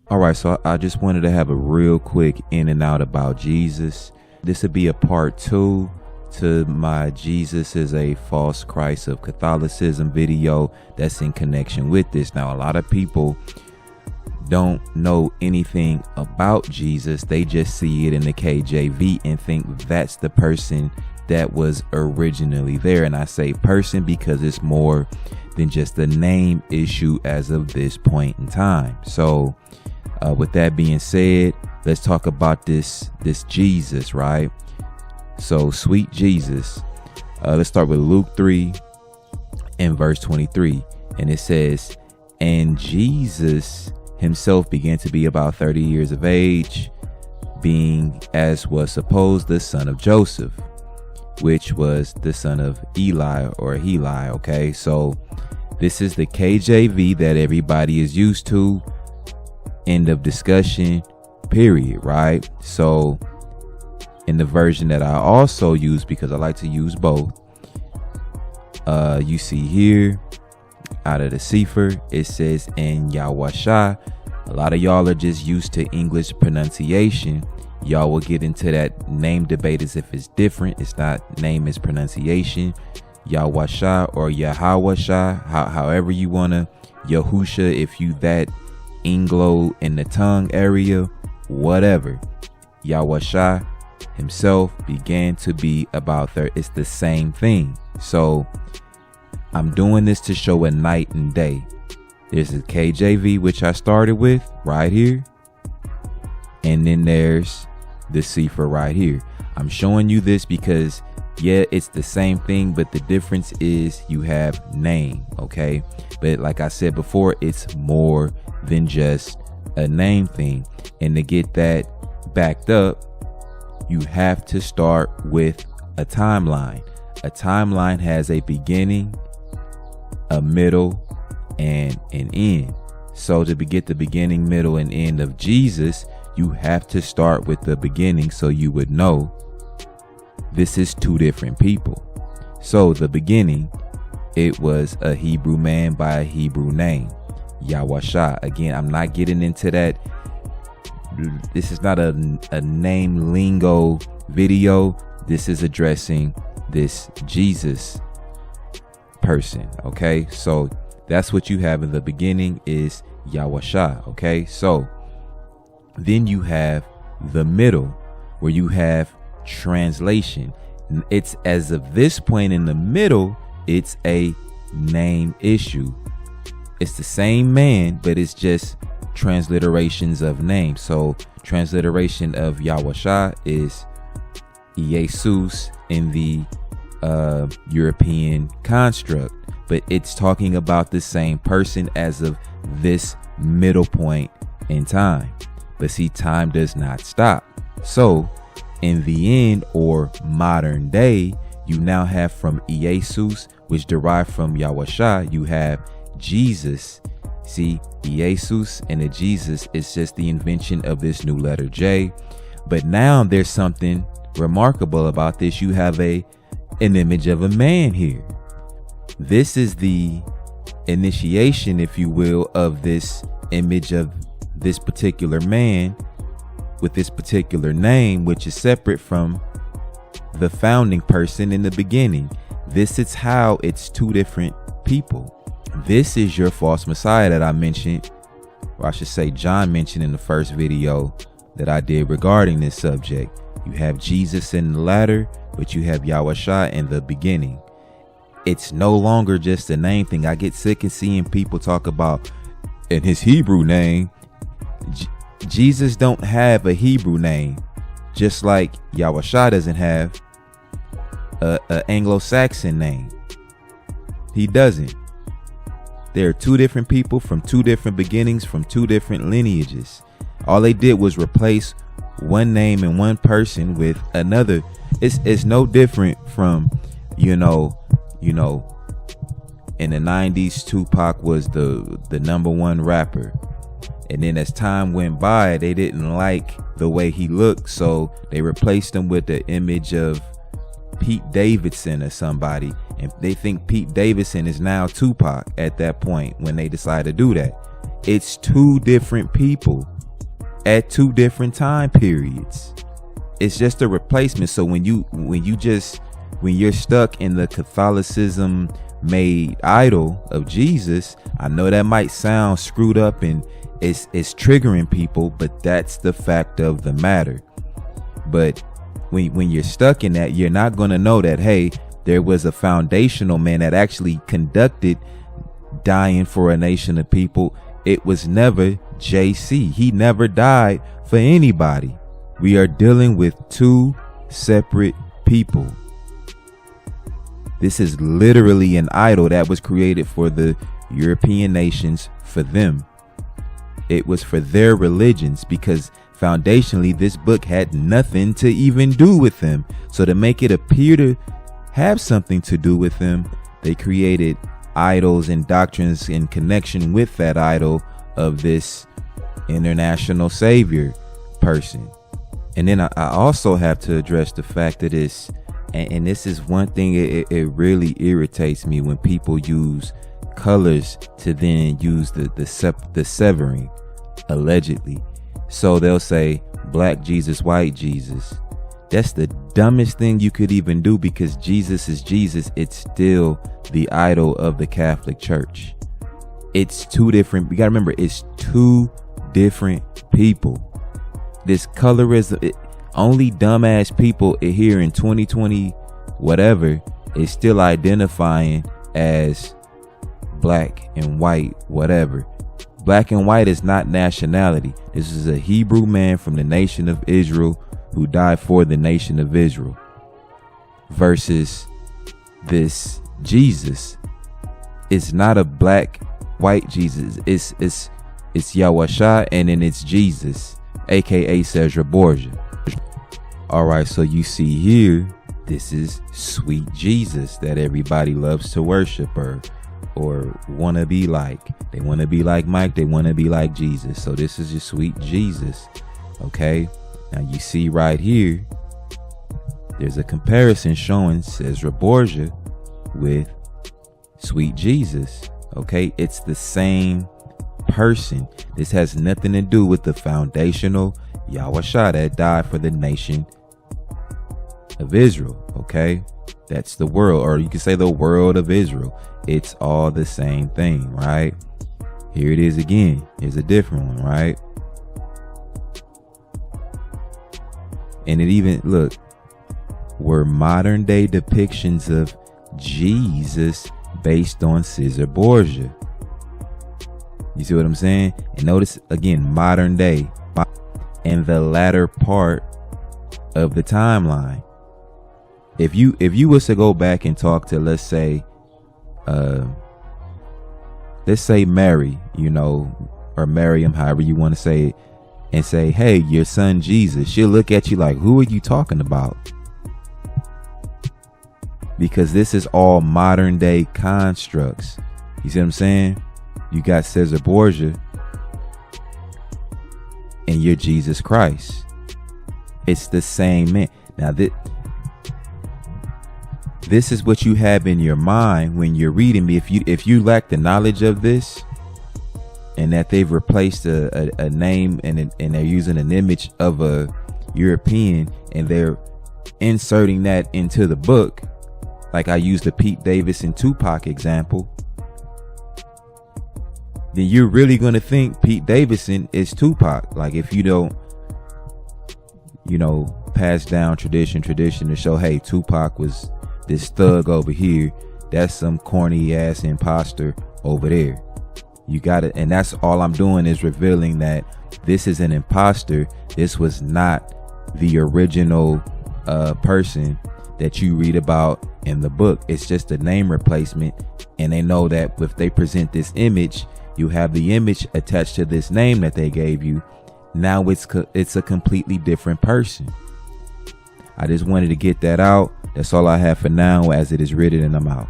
All right, so I just wanted to have a real quick in and out about Jesus. This would be a part 2 to my Jesus is a false Christ of Catholicism video that's in connection with this. Now, a lot of people don't know anything about Jesus. They just see it in the KJV and think that's the person that was originally there. And I say person because it's more than just a name issue as of this point in time. So with that being said, let's talk about this Jesus, right? So sweet Jesus. Let's start with Luke 3 and verse 23. And it says, and Jesus himself began to be about 30 years of age, being, as was supposed, the son of Joseph, which was the son of Eli or Heli. Okay, so this is the KJV that everybody is used to. End of discussion, period, right? So in the version that I also use, because I like to use both, you see here out of the Sefer, it says in Yahusha. A lot of y'all are just used to English pronunciation. Y'all will get into that name debate as if it's different. It's not, name is pronunciation. Yahusha or Yahusha, however you want to. Yahusha, if you that Anglo in the tongue area, whatever. Yahusha himself began to be about 30. It's the same thing. So I'm doing this to show a night and day. There's a KJV, which I started with right here. And then there's the Sefer right here. I'm showing you this because, yeah, it's the same thing, but the difference is you have name, okay? But like I said before, it's more than just a name thing. And to get that backed up, you have to start with a timeline. A timeline has a beginning, a middle, and an end. So to get the beginning, middle, and end of Jesus, you have to start with the beginning so you would know this is two different people. So the beginning, it was a Hebrew man by a Hebrew name, Yahusha. Again, I'm not getting into that. This is not a name lingo video. This is addressing this Jesus person. Okay, so that's what you have in the beginning is Yahusha. Okay, so then you have the middle where you have translation. It's as of this point in the middle, it's a name issue. It's the same man, but it's just transliterations of names. So transliteration of Yahusha is Jesus in the European construct, but it's talking about the same person as of this middle point in time. But see, time does not stop. So in the end, or modern day, you now have from Jesus, which derived from Yahusha, you have Jesus. See, Jesus and the Jesus is just the invention of this new letter J. But now there's something remarkable about this. You have an image of a man here. This is the initiation, if you will, of this image of this particular man with this particular name, which is separate from the founding person in the beginning. This is how it's two different people. This is your false Messiah that I mentioned, or I should say John mentioned in the first video that I did regarding this subject. You have Jesus in the latter, but you have Yahusha in the beginning. It's no longer just a name thing. I get sick of seeing people talk about in his Hebrew name. Jesus don't have a Hebrew name, just like Yahusha doesn't have a Anglo-Saxon name. He doesn't. There are two different people from two different beginnings, from two different lineages. All they did was replace one name and one person with another. It's no different from, you know, in the 90s, Tupac was the #1 rapper. And then as time went by, they didn't like the way he looked, so they replaced him with the image of Pete Davidson or somebody. And they think Pete Davidson is now Tupac at that point when they decide to do that. It's two different people. at two different time periods. It's just a replacement. So when you're stuck in the Catholicism made idol of Jesus, I know that might sound screwed up and it's triggering people, but that's the fact of the matter. But when you're stuck in that, you're not going to know that, hey, there was a foundational man that actually conducted dying for a nation of people. It was never JC. He never died for anybody. We are dealing with two separate people. This is literally an idol that was created for the European nations, for them. It was for their religions, because foundationally this book had nothing to even do with them. So to make it appear to have something to do with them, they created idols and doctrines in connection with that idol of this international savior person. And then I also have to address the fact that it's, and this is one thing, it really irritates me when people use colors to then use the severing, allegedly. So they'll say black Jesus, white Jesus. That's the dumbest thing you could even do, because Jesus is Jesus. It's still the idol of the Catholic Church. It's two different, you gotta remember, it's two different people. This colorism, only dumbass people here in 2020 whatever is still identifying as black and white whatever. Black and white is not nationality. This is a Hebrew man from the nation of Israel who died for the nation of Israel, versus this Jesus. It's not a black white Jesus. It's Yahusha, and then it's Jesus, aka Cesar Borgia. All right, so you see here, this is sweet Jesus that everybody loves to worship or want to be like. They want to be like Mike. They want to be like Jesus. So this is your sweet Jesus. Okay. Now you see right here, there's a comparison showing Cesar Borgia with sweet Jesus. Okay. It's the same person. This has nothing to do with the foundational Yahusha that died for the nation of Israel. Okay. That's the world, or you can say the world of Israel. It's all the same thing, right? Here it is again. Here's a different one, right? And it even, look, were modern day depictions of Jesus based on Cesar Borgia. You see what I'm saying? And notice again, modern day and the latter part of the timeline. If you was to go back and talk to, let's say Mary, or Miriam, however you want to say it, and say, hey, your son Jesus, she'll look at you like, who are you talking about? Because this is all modern day constructs. You see what I'm saying? You got Cesar Borgia and you're Jesus Christ. It's the same man. Now this is what you have in your mind when you're reading me. If you lack the knowledge of this, and that they've replaced a name and they're using an image of a European and they're inserting that into the book, like I used the Pete Davis and Tupac example, then you're really going to think Pete Davidson is Tupac. Like if you don't, pass down tradition to show, hey, Tupac was this thug over here, that's some corny ass imposter over there. You got it. And that's all I'm doing, is revealing that this is an imposter. This was not the original person that you read about in the book. It's just a name replacement. And they know that if they present this image, you have the image attached to this name that they gave you. Now it's a completely different person. I just wanted to get that out. That's all I have for now, as it is written, and I'm out.